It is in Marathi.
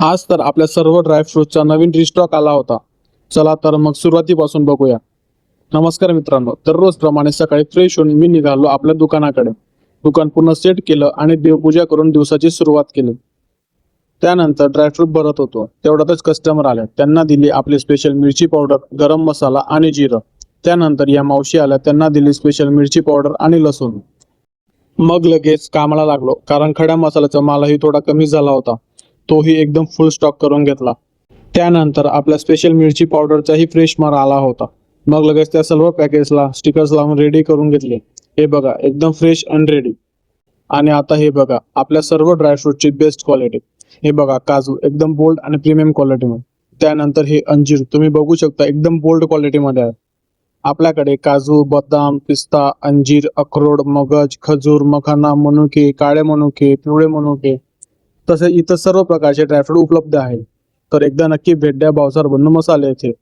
आज तर आपल्या सर्व ड्रायफ्रूटचा नवीन रिस्टॉक आला होता. चला तर मग सुरुवातीपासून बघूया. नमस्कार मित्रांनो, दररोज प्रमाणे सकाळी फ्रेश होऊन मी निघालो आपल्या दुकानाकडे. दुकान पूर्ण सेट केलं आणि देवपूजा करून दिवसाची सुरुवात केली. त्यानंतर ड्रायफ्रूट भरत होतो, तेवढ्यातच कस्टमर आले. त्यांना दिली आपली स्पेशल मिरची पावडर, गरम मसाला आणि जिरं. त्यानंतर या मावशी आल्या, त्यांना दिली स्पेशल मिरची पावडर आणि लसूण. मग लगेच कामाला लागलो, कारण खड्या मसाल्याचा मालही थोडा कमी झाला होता. तोही एकदम फुल स्टॉक करून घेतला. त्यानंतर आपल्या स्पेशल मिरची पावडरचाही फ्रेश माल आला होता. मग लगेच त्या सर्व पॅकेजला स्टिकर्स लावून रेडी करून घेतले. हे बघा, एकदम फ्रेश अँड रेडी. आणि आता हे बघा, आपल्या सर्व ड्रायफ्रूटची बेस्ट क्वालिटी. हे बघा, काजू एकदम बोल्ड आणि प्रीमियम क्वालिटीमध्ये. त्यानंतर हे अंजीर तुम्ही बघू शकता, एकदम बोल्ड क्वालिटीमध्ये आहे. आपल्याकडे काजू, बदाम, पिस्ता, अंजीर, अक्रोड, मगज, खजूर, मखाना, मनुके, काळे मनुके, पिवळे मनुके, तसे इतर सर्व प्रकारचे ड्रायफ्रूट उपलब्ध आहे. तर एकदा नक्की भेट द्या भावसार बन्नू मसाले येथे.